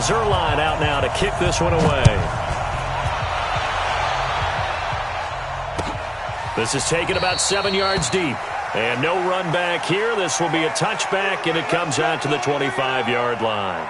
Zerline out now to kick this one away. This is taken about 7 yards deep. And no run back here. This will be a touchback, and it comes out to the 25-yard line.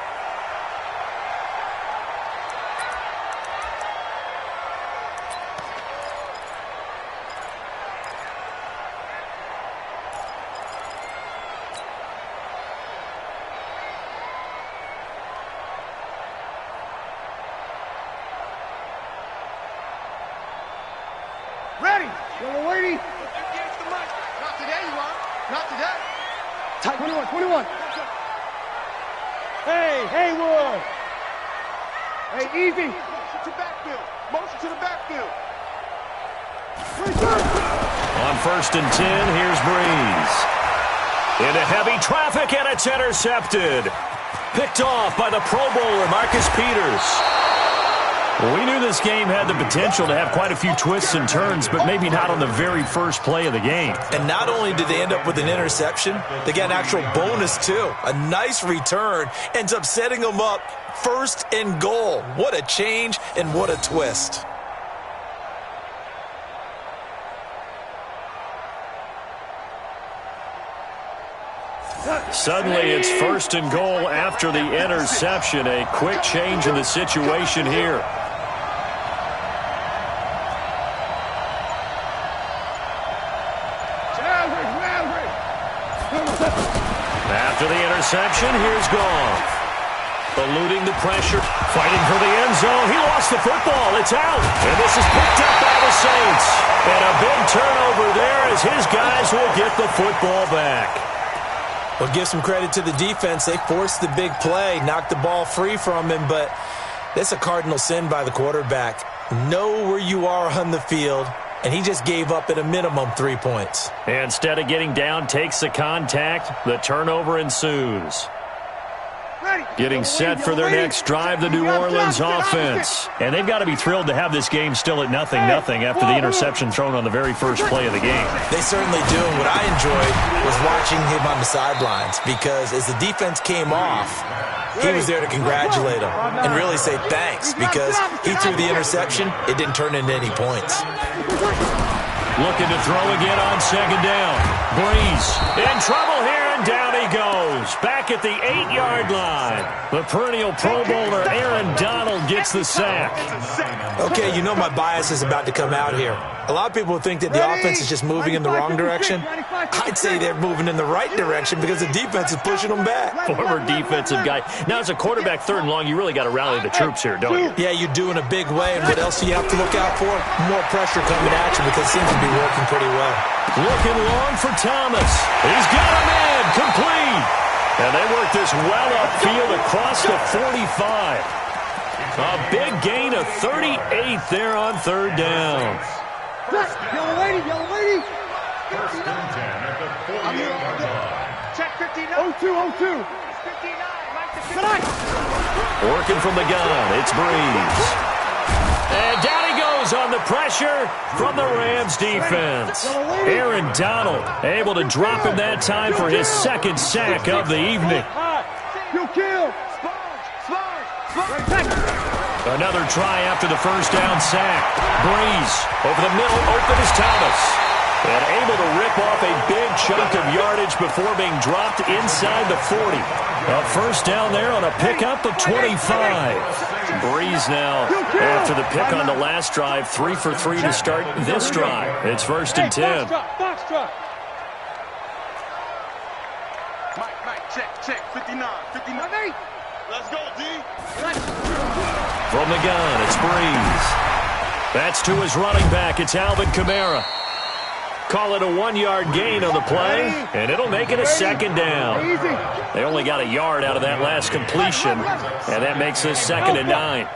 Ready. Yellow lady. Not today, you are. Not today. Tight 21. Hey, Haywood. Hey, easy. Motion to backfield. Motion to the backfield. On 1st and 10, here's Breeze. Into heavy traffic, and it's intercepted. Picked off by the Pro Bowler, Marcus Peters. We knew this game had the potential to have quite a few twists and turns, but maybe not on the very first play of the game. And not only did they end up with an interception, they got an actual bonus, too. A nice return ends up setting them up 1st and goal. What a change and what a twist. Suddenly, it's 1st and goal after the interception. A quick change in the situation here. After the interception, here's Goff. Eluding the pressure, fighting for the end zone. He lost the football. It's out. And this is picked up by the Saints. And a big turnover there as his guys will get the football back. Well, give some credit to the defense. They forced the big play, knocked the ball free from him, but that's a cardinal sin by the quarterback. Know where you are on the field, and he just gave up at a minimum 3 points. Instead of getting down, takes the contact. The turnover ensues. Getting set for their next drive, the New Orleans offense. And they've got to be thrilled to have this game still at 0-0 after the interception thrown on the very first play of the game. They certainly do. And what I enjoyed was watching him on the sidelines, because as the defense came off, he was there to congratulate them and really say thanks, because he threw the interception. It didn't turn into any points. Looking to throw again on 2nd down. Breeze in trouble here, and down he goes. Back at the 8-yard line. The perennial Pro Bowler Aaron Donald gets the sack. Okay, you know my bias is about to come out here. A lot of people think that the offense is just moving in the wrong direction. I'd say they're moving in the right direction because the defense is pushing them back. Former defensive guy. Now, as a quarterback 3rd and long, you really got to rally the troops here, don't you? Yeah, you do in a big way. And what else do you have to look out for? More pressure coming at you, because it seems to be working pretty well. Looking long for Thomas. He's got him in. Complete. And they work this well upfield across the 45. A big gain of 38 there on 3rd down. Yellow lady. First and 10 at the 48-yard line. Check 59. 02. 59. Working from the gun, it's Breeze. And down he goes on the pressure from the Rams defense. Aaron Donald able to drop him that time for his 2nd sack of the evening. Kill. Another try after the 1st down sack. Breeze over the middle, open is Thomas. And able to rip off a big chunk of yardage before being dropped inside the 40. A 1st down there on a pickup of 25. Breeze now, after the pick on the last drive, 3 for 3 to start this drive. It's 1st and 10. Mike, check. 59. Let's go, D. From the gun, it's Breeze. That's to his running back. It's Alvin Kamara. Call it a 1-yard gain on the play, and it'll make it a 2nd down. They only got a yard out of that last completion, and that makes this 2nd and 9.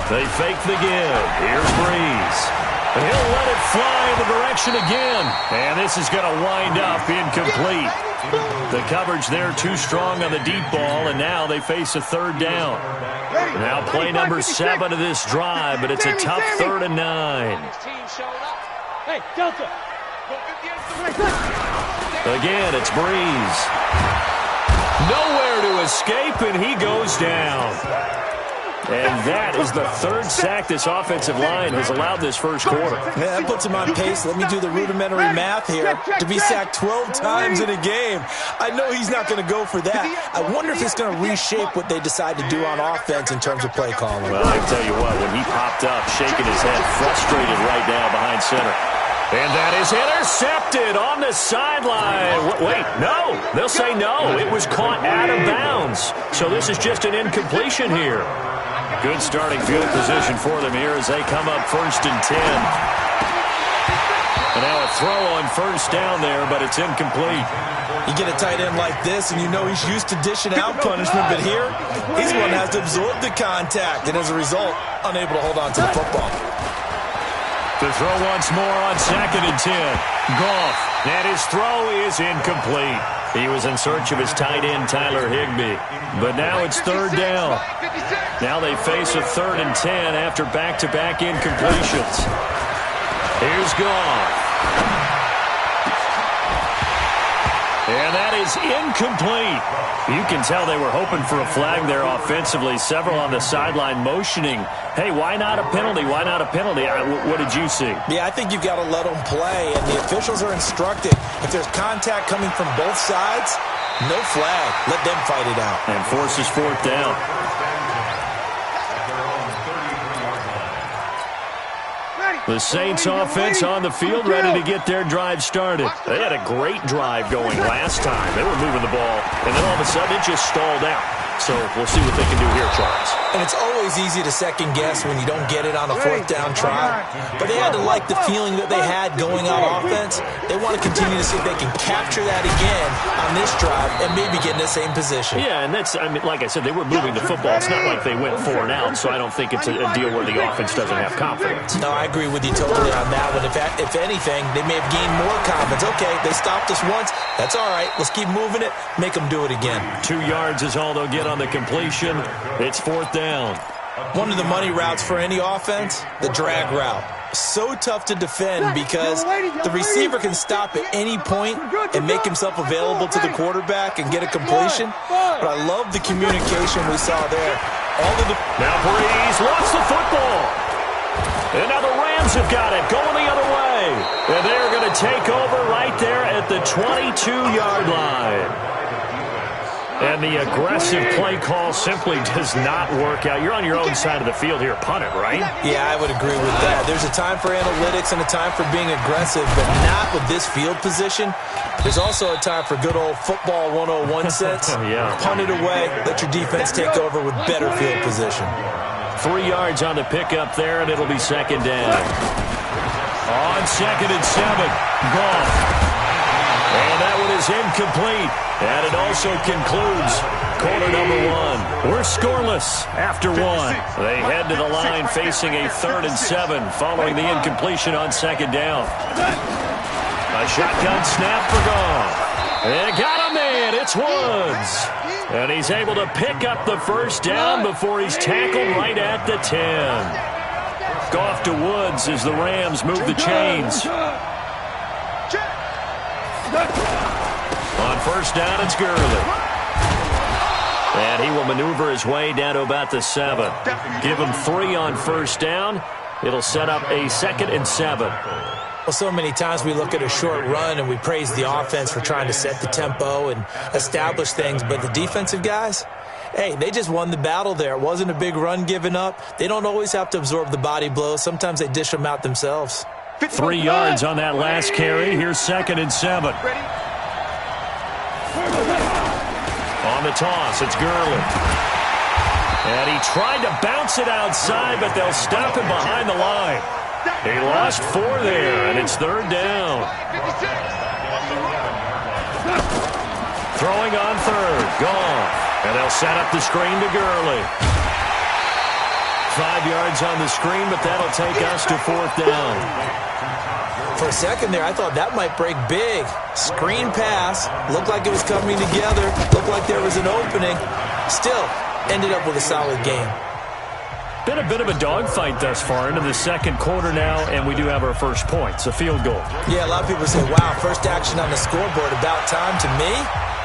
They fake the give. Here's Breeze. And he'll let it fly in the direction again. And this is going to wind up incomplete. The coverage there too strong on the deep ball, and now they face a 3rd down. Now play number 7 of this drive, but it's a tough 3rd and 9. Hey, Delta. Again, it's Breeze. Nowhere to escape, and he goes down. And that is the third sack this offensive line has allowed this first quarter. Yeah, that puts him on pace. Let me do the rudimentary math here. To be sacked 12 times in a game. I know he's not going to go for that. I wonder if it's going to reshape what they decide to do on offense in terms of play calling. Well, I tell you what, when he popped up, shaking his head, frustrated right now behind center. And that is intercepted on the sideline. Wait, no. They'll say no. It was caught out of bounds. So this is just an incompletion here. Good starting field position for them here as they come up 1st and 10. And now a throw on first down there, but it's incomplete. You get a tight end like this, and you know he's used to dishing out punishment, but here, he's the one that has to absorb the contact, and as a result, unable to hold on to the football. To throw once more on 2nd and 10. Goff, and his throw is incomplete. He was in search of his tight end, Tyler Higbee. But now it's 3rd down. Now they face a 3rd and 10 after back-to-back incompletions. Here's Goff. And that is incomplete. You can tell they were hoping for a flag there offensively. Several on the sideline motioning. Hey, why not a penalty? Why not a penalty? What did you see? Yeah, I think you've got to let them play, and the officials are instructed. If there's contact coming from both sides, no flag. Let them fight it out. And forces 4th down. The Saints offense on the field ready to get their drive started. They had a great drive going last time. They were moving the ball, and then all of a sudden it just stalled out. So we'll see what they can do here, Charles. And it's always easy to second guess when you don't get it on a 4th down try. But they had to like the feeling that they had going on offense. They want to continue to see if they can capture that again on this drive and maybe get in the same position. Yeah, and that's, I mean, like I said, they were moving the football. It's not like they went 4 and out, so I don't think it's a deal where the offense doesn't have confidence. No, I agree with you totally on that one. If anything, they may have gained more confidence. Okay, they stopped us once. That's all right. Let's keep moving it. Make them do it again. 2 yards is all they'll get on the completion. It's 4th down. One of the money routes for any offense, the drag route. So tough to defend because the receiver can stop at any point and make himself available to the quarterback and get a completion. But I love the communication we saw there. Now Breeze lost the football. And now the Rams have got it going the other way. And they're going to take over right there at the 22-yard line. And the aggressive play call simply does not work out. You're on your own side of the field here. Punt it, right? Yeah, I would agree with that. There's a time for analytics and a time for being aggressive, but not with this field position. There's also a time for good old football 101 sense. Yeah. Punt it away. Let your defense take over with better field position. 3 yards on the pickup there, and it'll be 2nd down. On 2nd and 7, Goff. And that one is incomplete. And it also concludes quarter number 1. We're scoreless after 1. They head to the line facing a 3rd and 7 following the incompletion on 2nd down. A shotgun snap for Goff. They got a man. It's Woods. And he's able to pick up the 1st down before he's tackled right at the 10. Goff to Woods as the Rams move the chains. On 1st down, it's Gurley. And he will maneuver his way down to about the 7. Give him 3 on 1st down. It'll set up a 2nd and 7. Well, so many times we look at a short run and we praise the offense for trying to set the tempo and establish things, but the defensive guys, hey, they just won the battle there. It wasn't a big run given up. They don't always have to absorb the body blows. Sometimes they dish them out themselves. 3 yards on that last carry. Here's 2nd and 7. On the toss, it's Gurley. And he tried to bounce it outside, but they'll stop him behind the line. He lost 4 there, and it's 3rd down. Throwing on 3rd, Goff. And they'll set up the screen to Gurley. 5 yards on the screen, but that'll take us to 4th down. For a second there, I thought that might break big. Screen pass. Looked like it was coming together. Looked like there was an opening. Still, ended up with a solid game. Been a bit of a dogfight thus far into the 2nd quarter now, and we do have our first point. It's a field goal. Yeah, a lot of people say, wow, first action on the scoreboard, about time. To me,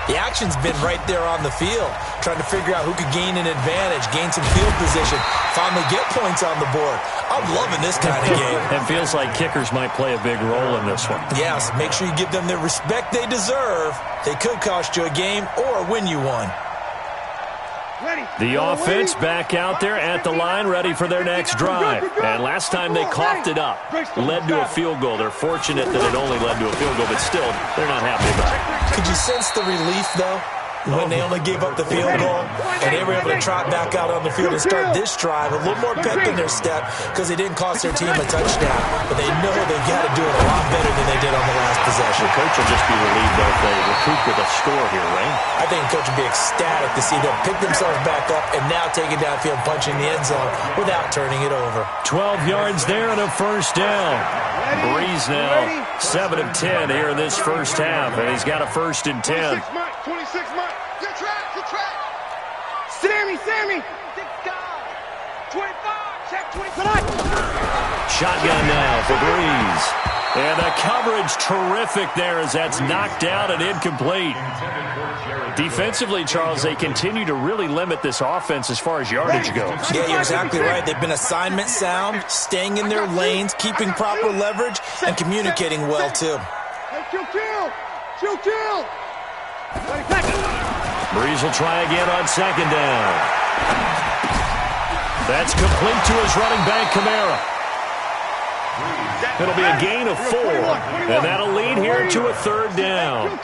The action's been right there on the field, trying to figure out who could gain an advantage, gain some field position, finally get points on the board. I'm loving this kind of game. It feels like kickers might play a big role in this one. Yes, make sure you give them the respect they deserve. They could cost you a game or win you one. The offense back out there at the line, ready for their next drive. And last time they coughed it up, led to a field goal. They're fortunate that it only led to a field goal, but still, they're not happy about it. Could you sense the relief, though, when they only gave up the field goal and they were able to trot back out on the field and start this drive, a little more pep in their step because they didn't cost their team a touchdown, but they know they've got to do it a lot better than they did on the last possession. The coach will just be relieved, though, if they recoup with a score here, right? I think the coach would be ecstatic to see them pick themselves back up and now take it downfield, punching the end zone without turning it over. 12 yards there and a first down. Breeze now 7 of 10 here in this first half, and he's got a 1st and 10. 26 months. Good track. Sammy. 25. Check 25. Shotgun now for Breeze. And the coverage terrific there as that's knocked down and incomplete. Defensively, Charles, they continue to really limit this offense as far as yardage goes. Yeah, you're exactly right. They've been assignment sound, staying in their lanes, keeping proper leverage, and communicating well, too. Kill. Breeze will try again on 2nd down. That's complete to his running back, Kamara. It'll be a gain of 4, and that'll lead here to a 3rd down.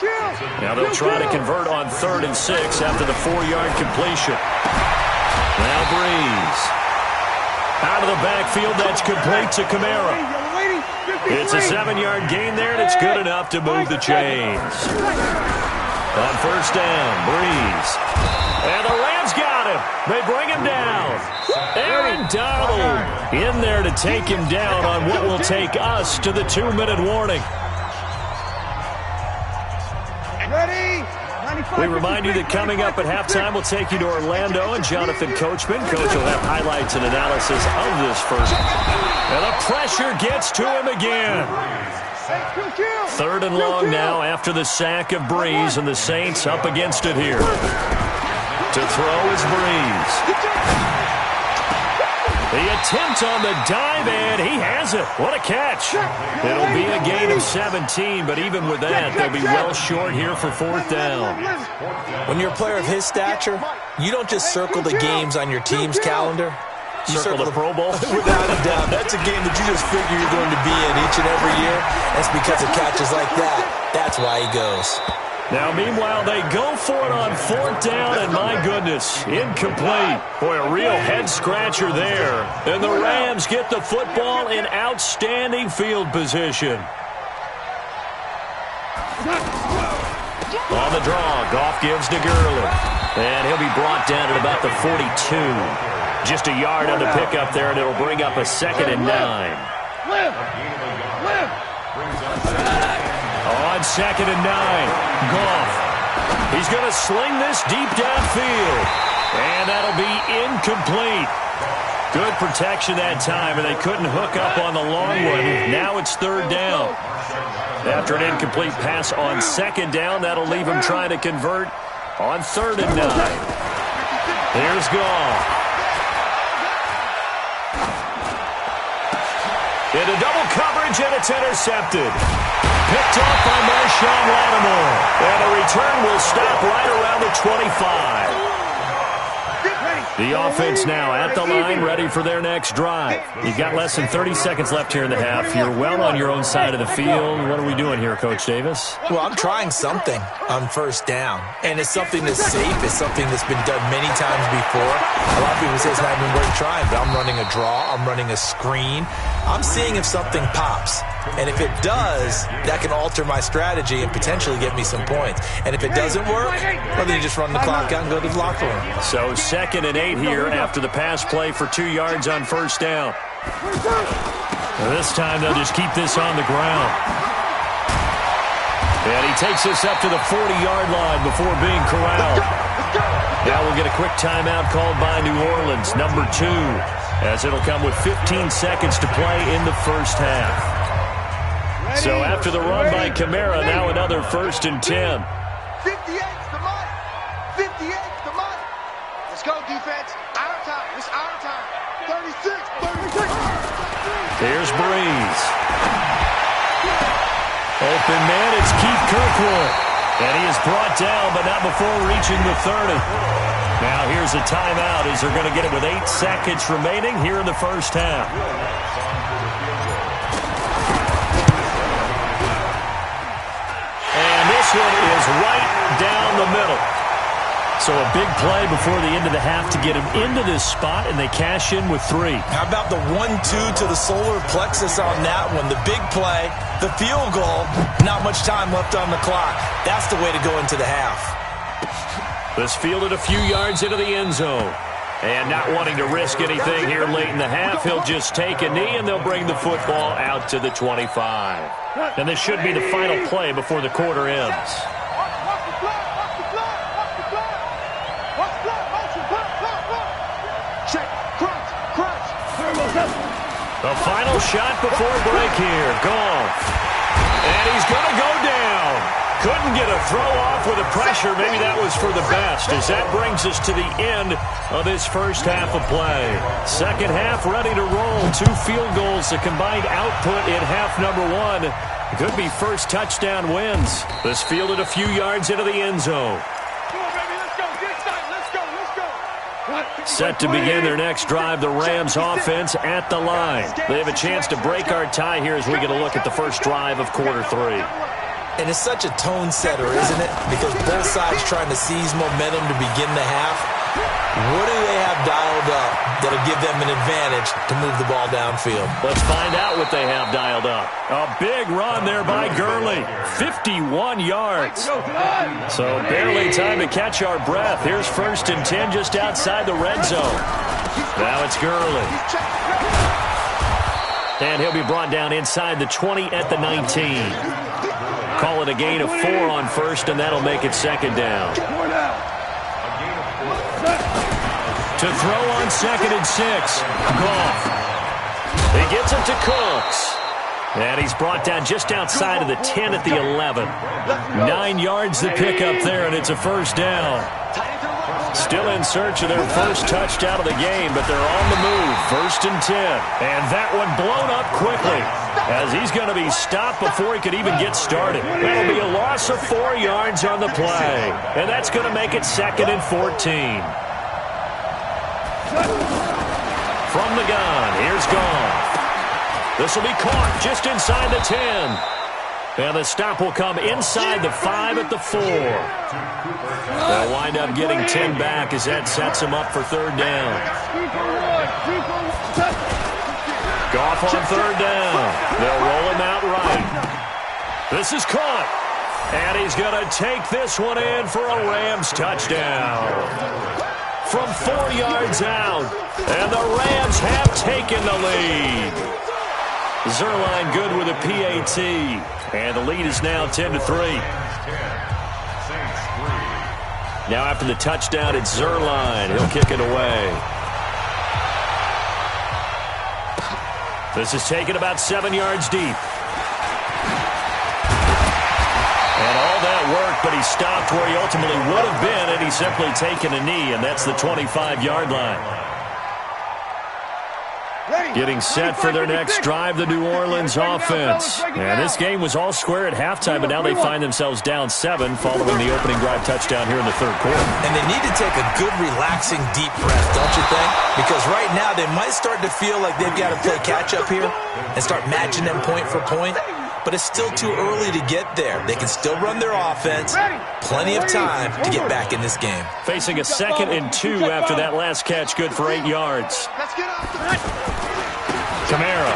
Now they'll try to convert on 3rd and 6 after the 4-yard completion. Now Breeze. Out of the backfield, that's complete to Kamara. It's a 7-yard gain there, and it's good enough to move the chains. On 1st down, Breeze. And the Rams got him. They bring him down. Aaron Donald in there to take him down on what will take us to the 2-minute warning. We remind you that coming up at halftime, we'll take you to Orlando and Jonathan Coachman. Coach will have highlights and analysis of this first. And the pressure gets to him again. 3rd and long now after the sack of Breeze, and the Saints up against it here. To throw is Breeze. The attempt on the dive, and he has it. What a catch. It'll be a gain of 17, but even with that, they'll be well short here for 4th down. When you're a player of his stature, you don't just circle the games on your team's calendar. You circle the Pro Bowl? Without a doubt. That's a game that you just figure you're going to be in each and every year. That's because of catches like that. That's why he goes. Now, meanwhile, they go for it on 4th down, and my goodness, incomplete. Boy, a real head-scratcher there. And the Rams get the football in outstanding field position. On the draw, Goff gives to Gurley. And he'll be brought down at about the 42. Just a yard on the pickup there, and it'll bring up a 2nd and 9. On 2nd and 9, Goff. He's going to sling this deep downfield. And that'll be incomplete. Good protection that time, and they couldn't hook up on the long one. Now it's 3rd down. After an incomplete pass on 2nd down, that'll leave him trying to convert on 3rd and 9. Here's Goff. Into double coverage, and it's intercepted. Picked off by Marshawn Lattimore. And the return will stop right around the 25. The offense now at the line, ready for their next drive. You've got less than 30 seconds left here in the half. You're well on your own side of the field. What are we doing here, Coach Davis? Well, I'm trying something on 1st down. And it's something that's safe. It's something that's been done many times before. A lot of people say it's not even worth trying, but I'm running a draw. I'm running a screen. I'm seeing if something pops. And if it does, that can alter my strategy and potentially get me some points. And if it doesn't work, well, then you just run the clock out and go to the locker room. So 2nd and 8 here after the pass play for 2 yards on 1st down. This time they'll just keep this on the ground. And he takes this up to the 40-yard line before being corralled. Now we'll get a quick timeout called by New Orleans, number 2, as it'll come with 15 seconds to play in the first half. So after the run by Kamara, now another 1st and 10. 58's the Take the money. Let's go, defense. Our time. It's our time. 36. Here's Breeze. Open man, it's Keith Kirkwood. And he is brought down, but not before reaching the 30. Now here's a timeout as they're going to get it with 8 seconds remaining here in the first half. And this one is right down the middle. So a big play before the end of the half to get him into this spot, and they cash in with 3. How about the 1-2 to the solar plexus on that one? The big play, the field goal, not much time left on the clock. That's the way to go into the half. This fielded a few yards into the end zone. And not wanting to risk anything here late in the half, he'll just take a knee, and they'll bring the football out to the 25. And this should be the final play before the quarter ends. The final shot before break here. Goff. And he's going to go down. Couldn't get a throw off with the pressure. Maybe that was for the best, as that brings us to the end of this first half of play. Second half ready to roll. 2 field goals, the combined output in half number 1. Could be first touchdown wins. This fielded a few yards into the end zone. Set to begin their next drive, the Rams offense at the line. They have a chance to break our tie here as we get a look at the first drive of quarter 3. And it's such a tone setter, isn't it? Because both sides trying to seize momentum to begin the half. What do they have dialed up that'll give them an advantage to move the ball downfield? Let's find out what they have dialed up. A big run there by Gurley. 51 yards. So barely time to catch our breath. Here's 1st and 10 just outside the red zone. Now it's Gurley. And he'll be brought down inside the 20 at the 19. Call it a gain of 4 on 1st, and that'll make it 2nd down. To throw on 2nd and 6. Goff. He gets it to Cooks. And he's brought down just outside of the 10 at the 11. 9 yards to pick up there, and it's a 1st down. Still in search of their first touchdown of the game, but they're on the move. 1st and 10. And that one blown up quickly, as he's going to be stopped before he could even get started. That'll be a loss of 4 yards on the play. And that's going to make it 2nd and 14. From the gun, here's Goff. This will be caught just inside the 10. And the stop will come inside the 5 at the 4. They'll wind up getting 10 back as that sets them up for 3rd down. Goff on 3rd down. They'll roll him out right. This is caught. And he's going to take this one in for a Rams touchdown. From 4 yards out. And the Rams have taken the lead. Zerline good with a PAT. And the lead is now 10-3. Now after the touchdown, it's Zerline. He'll kick it away. This is taken about 7 yards deep. And all that work, but he stopped where he ultimately would have been, and he's simply taken a knee, and that's the 25-yard line. Getting set for their next drive, the New Orleans offense. And this game was all square at halftime, but now they find themselves down 7 following the opening drive touchdown here in the 3rd quarter. And they need to take a good, relaxing, deep breath, don't you think? Because right now they might start to feel like they've got to play catch-up here and start matching them point for point. But it's still too early to get there. They can still run their offense. Plenty of time to get back in this game. Facing a 2nd and 2 after that last catch, good for 8 yards. Kamara.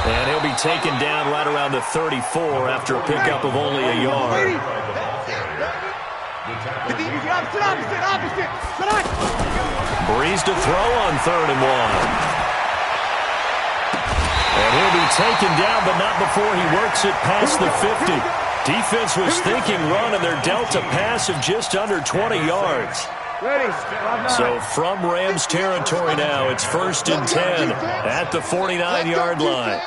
And he'll be taken down right around the 34 after a pickup of only a yard. Breeze to throw on 3rd and 1. And he'll be taken down, but not before he works it past the 50. Defense was thinking run, and they're dealt a pass of just under 20 yards. So from Rams territory now, it's 1st and 10 at the 49-yard line.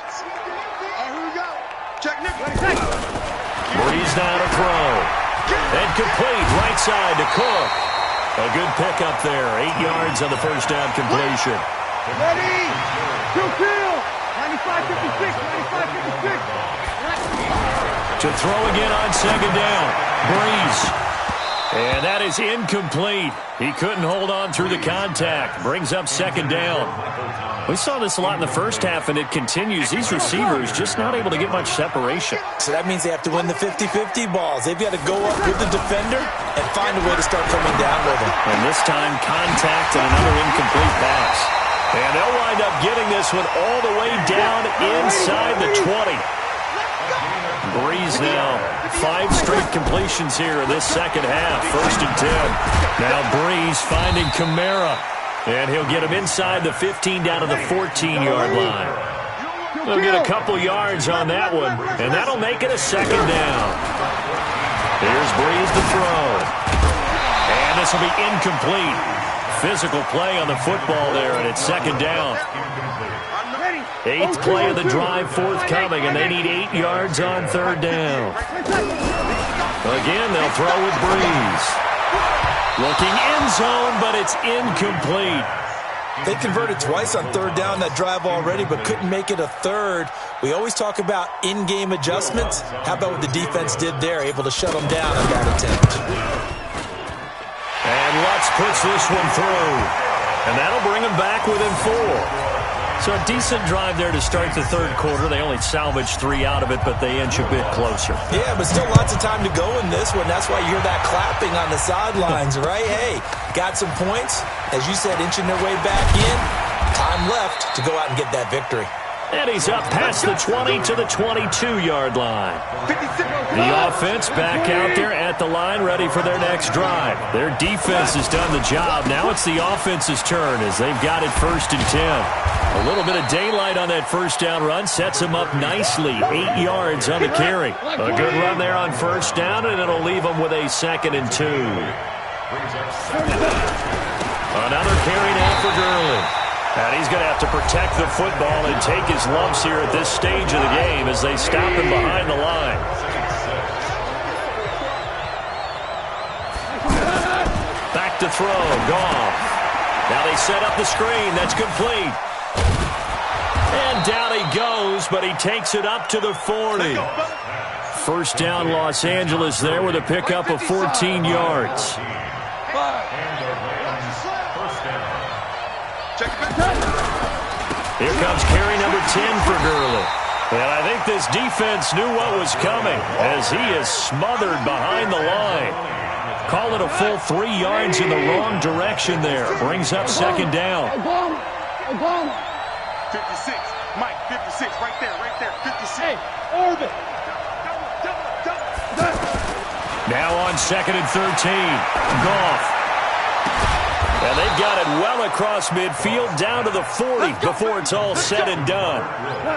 Breeze now to throw. And complete right side to Cook. A good pickup there. 8 yards on the first down completion. Ready? Kill. 95-56. 95-56. To throw again on second down. Breeze. And that is incomplete. He couldn't hold on through the contact. Brings up second down. We saw this a lot in the first half, and it continues. These receivers just not able to get much separation. So that means they have to win the 50-50 balls. They've got to go up with the defender and find a way to start coming down with him. And this time, contact and another incomplete pass. And they'll wind up getting this one all the way down inside the 20. Breeze now, 5 straight completions here in this second half. 1st and 10. Now Breeze finding Kamara. And he'll get him inside the 15 down to the 14-yard line. They'll get a couple yards on that one, and that'll make it a second down. Here's Breeze to throw. And this will be incomplete. Physical play on the football there, and it's second down. 8th play of the drive forthcoming, and they need 8 yards on 3rd down. Again, they'll throw with Breeze. Looking end zone, but it's incomplete. They converted twice on 3rd down that drive already, but couldn't make it a 3rd. We always talk about in-game adjustments. How about what the defense did there, able to shut them down on that attempt. And Lutz puts this one through. And that'll bring them back within 4. So a decent drive there to start the 3rd quarter. They only salvaged 3 out of it, but they inch a bit closer. Yeah, but still lots of time to go in this one. That's why you hear that clapping on the sidelines, right? Hey, got some points. As you said, inching their way back in. Time left to go out and get that victory. And he's up past the 20 to the 22-yard line. The offense back out there at the line, ready for their next drive. Their defense has done the job. Now it's the offense's turn as they've got it 1st and 10. A little bit of daylight on that first down run sets him up nicely. 8 yards on the carry. A good run there on 1st down, and it'll leave them with a 2nd and 2. Another carry now for Gurley. And he's going to have to protect the football and take his lumps here at this stage of the game as they stop him behind the line. Back to throw. Goff. Now they set up the screen. That's complete. And down he goes, but he takes it up to the 40. 1st down Los Angeles there with a pickup of 14 yards. Here comes carry number 10 for Gurley. And I think this defense knew what was coming as he is smothered behind the line. Call it a full 3 yards in the wrong direction there. Brings up 2nd down. 56. Mike, 56. Right there. 56. Hey, orbit. Now on 2nd and 13. Goff. And they've got it well across midfield down to the 40 before it's all said and done.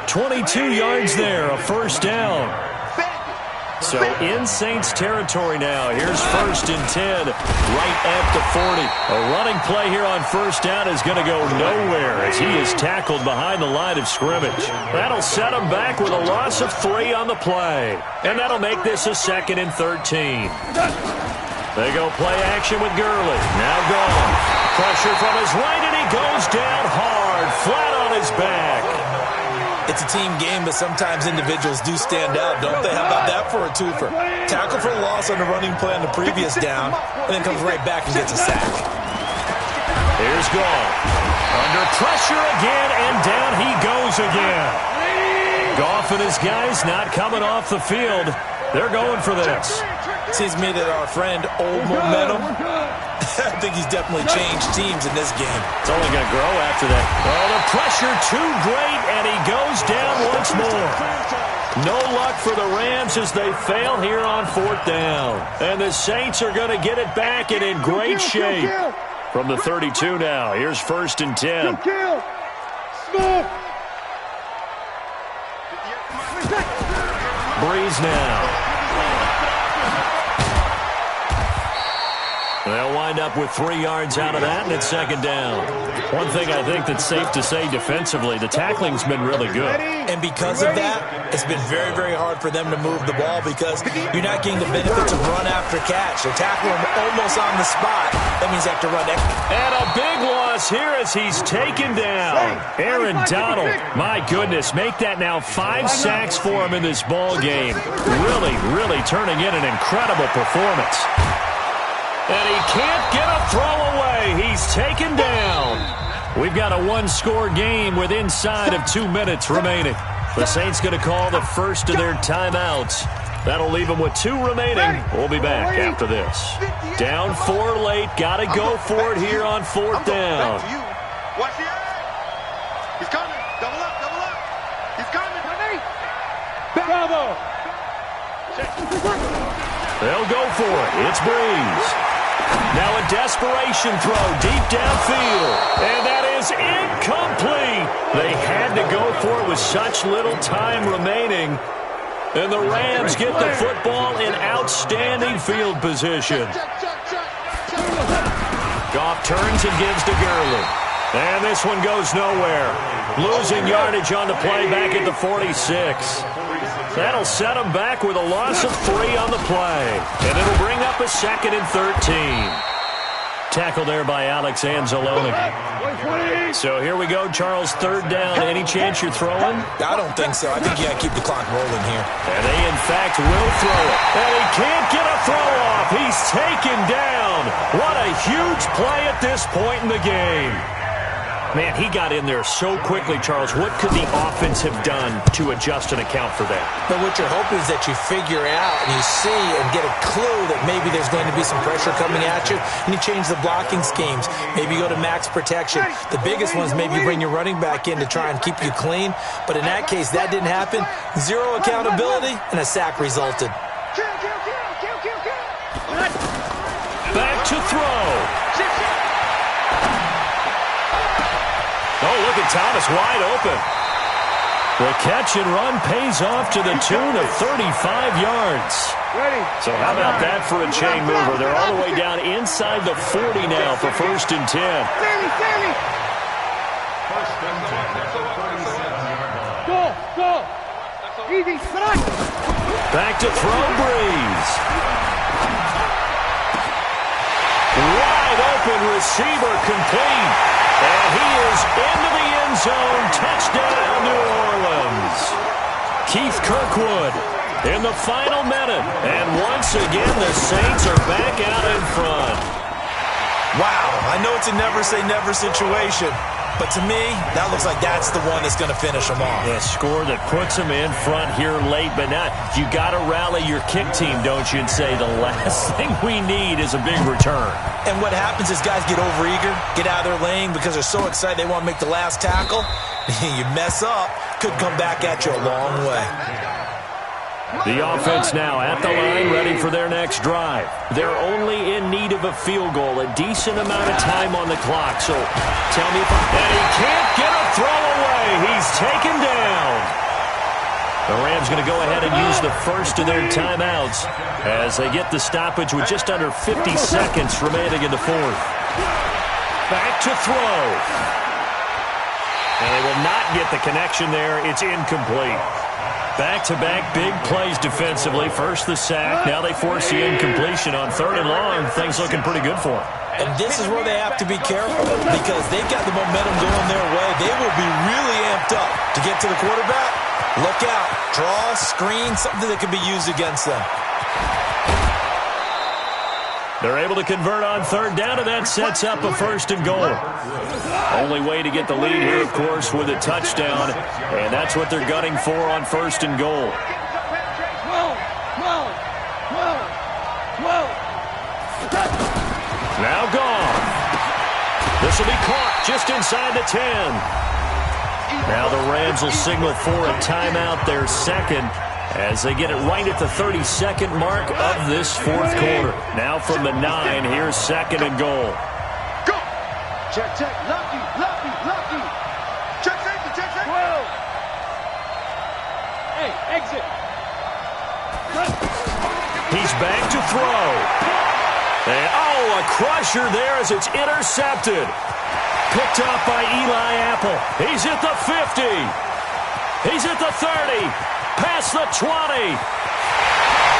22 yards there, a 1st down. So in Saints territory now. Here's 1st and 10 right at the 40. A running play here on 1st down is going to go nowhere as he is tackled behind the line of scrimmage. That'll set him back with a loss of 3 on the play. And that'll make this a 2nd and 13. They go play action with Gurley. Now gone. Pressure from his right, and he goes down hard, flat on his back. It's a team game, but sometimes individuals do stand out, don't they? How about that for a twofer? Tackle for a loss on the running play on the previous down, and then comes right back and gets a sack. Here's Goff. Under pressure again, and down he goes again. Goff and his guys not coming off the field. They're going for this. Seems to me that our friend Old Momentum, I think he's definitely changed teams in this game. It's only going to grow after that. Oh, the pressure too great, and he goes down once more. No luck for the Rams as they fail here on 4th down. And the Saints are going to get it back and in great shape. From the 32 now, here's 1st and 10. Breeze now. They'll wind up with 3 yards out of that, and it's second down. One thing I think that's safe to say defensively, the tackling's been really good. And because of that, it's been very, very hard for them to move the ball because you're not getting the benefits of run after catch. They're tackling him almost on the spot. That means they have to run extra. And a big loss here as he's taken down. Aaron Donald, my goodness, make that now 5 sacks for him in this ball game. Really, really turning in an incredible performance. And he can't get a throw away. He's taken down. We've got a 1-score game with inside of 2 minutes remaining. The Saints going to call the first of their timeouts. That'll leave them with 2 remaining. We'll be back after this. Down 4 late. Got to go for it here on 4th down. Watch the eye. He's coming. Double up, double up. He's coming. Bravo. They'll go for it. It's Breeze. Now a desperation throw deep downfield. And that is incomplete. They had to go for it with such little time remaining. And the Rams get the football in outstanding field position. Goff turns and gives to Gurley. And this one goes nowhere. Losing yardage on the play back at the 46. That'll set him back with a loss of 3 on the play. And it'll bring up a 2nd and 13. Tackle there by Alex Anzalone. So here we go, Charles, 3rd down. Any chance you're throwing? I don't think so. I think you got to keep the clock rolling here. And they, in fact, will throw it. And he can't get a throw off. He's taken down. What a huge play at this point in the game. Man, he got in there so quickly, Charles. What could the offense have done to adjust and account for that? But what you're hoping is that you figure out and you see and get a clue that maybe there's going to be some pressure coming at you, and you change the blocking schemes. Maybe you go to max protection. The biggest ones maybe bring your running back in to try and keep you clean. But in that case, that didn't happen. 0 accountability, and a sack resulted. Back to throw. Oh, look at Thomas wide open. The catch and run pays off to the tune of 35 yards. So how about that for a chain mover? They're all the way down inside the 40 now for 1st and 10. Go. Easy, strike. Back to throw, Breeze. Wide open receiver complete. And he is into the end zone. Touchdown, New Orleans. Keith Kirkwood in the final minute. And once again, the Saints are back out in front. Wow, I know it's a never-say-never situation, but to me, that looks like that's the one that's going to finish them off. A score that puts them in front here late, but now you got to rally your kick team, don't you, and say the last thing we need is a big return. And what happens is guys get overeager, get out of their lane because they're so excited they want to make the last tackle. You mess up, could come back at you a long way. The offense now at the line, ready for their next drive. They're only in need of a field goal, a decent amount of time on the clock. So tell me if and he can't get a throw away. He's taken down. The Rams going to go ahead and use the first of their timeouts as they get the stoppage with just under 50 seconds remaining in the 4th. Back to throw. And they will not get the connection there. It's incomplete. Back-to-back big plays defensively. First the sack. Now they force the incompletion on 3rd and long. Things looking pretty good for them. And this is where they have to be careful because they've got the momentum going their way. They will be really amped up to get to the quarterback. Look out. Draw, screen, something that can be used against them. They're able to convert on 3rd down, and that sets up a 1st and goal. Only way to get the lead here, of course, with a touchdown, and that's what they're gunning for on 1st and goal. Now gone. This will be caught just inside the 10. Now the Rams will signal for a timeout, their 2nd, as they get it right at the 32nd mark of this 4th quarter. Now from the 9, here's 2nd and goal. Go. Check. Lucky. Check safety. Whoa. Hey, exit. He's back to throw. And, oh, a crusher there as it's intercepted. Picked off by Eli Apple. He's at the 50. He's at the 30. Past the 20.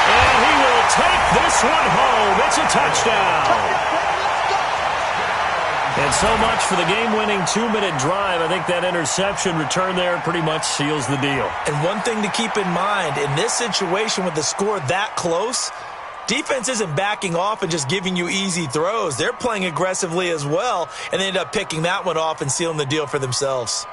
And he will take this one home. It's a touchdown. And so much for the game-winning 2-minute drive. I think that interception return there pretty much seals the deal. And one thing to keep in mind, in this situation with the score that close, defense isn't backing off and just giving you easy throws. They're playing aggressively as well, and they end up picking that one off and sealing the deal for themselves.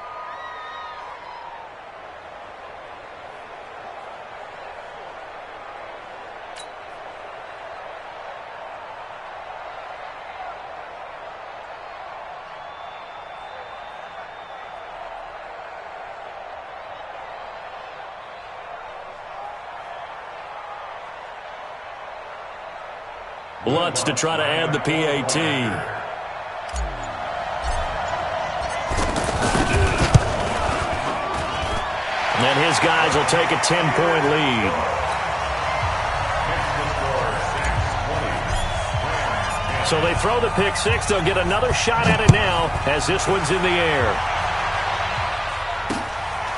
Lutz to try to add the PAT. And his guys will take a 10-point lead. So they throw the pick six. They'll get another shot at it now as this one's in the air.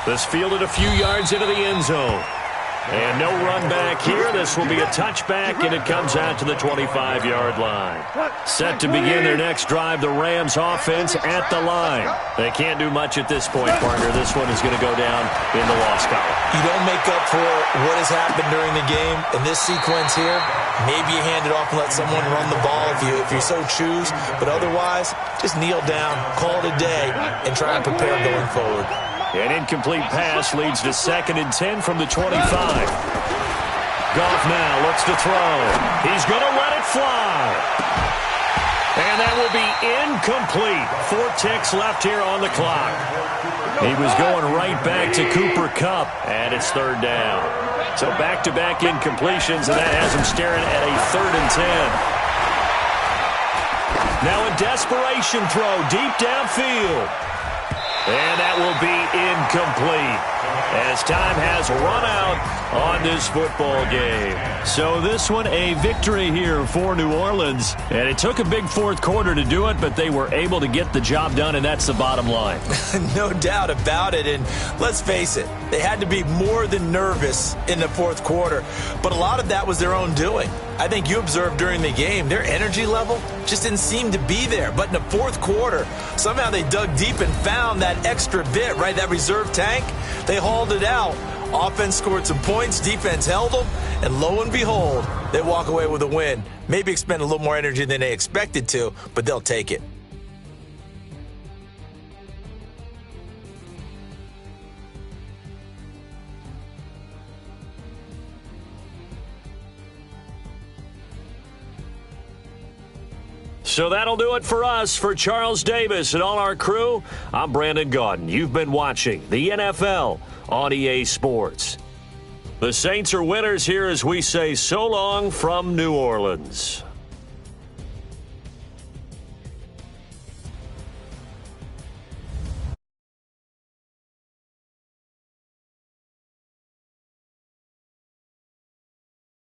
This fielded a few yards into the end zone. And no run back here. This will be a touchback, and it comes out to the 25-yard line. Set to begin their next drive, the Rams offense at the line. They can't do much at this point, partner. This one is going to go down in the loss column. You don't make up for what has happened during the game. In this sequence here, maybe you hand it off and let someone run the ball if you so choose. But otherwise, just kneel down, call it a day, and try and prepare going forward. An incomplete pass leads to 2nd and 10 from the 25. Goff now looks to throw. He's going to let it fly. And that will be incomplete. 4 ticks left here on the clock. He was going right back to Cooper Kupp, and it's 3rd down. So back-to-back incompletions, and that has him staring at a 3rd and 10. Now a desperation throw deep downfield. And that will be incomplete as time has run out on this football game. So this one a victory here for New Orleans. And it took a big 4th quarter to do it, but they were able to get the job done, and that's the bottom line. No doubt about it. And let's face it, they had to be more than nervous in the 4th quarter. But a lot of that was their own doing. I think you observed during the game, their energy level just didn't seem to be there. But in the 4th quarter, somehow they dug deep and found that extra bit, right, that reserve tank. They hauled it out. Offense scored some points, defense held them, and lo and behold, they walk away with a win. Maybe expend a little more energy than they expected to, but they'll take it. So that'll do it for us. For Charles Davis and all our crew, I'm Brandon Gaudin. You've been watching the NFL on EA Sports. The Saints are winners here as we say so long from New Orleans.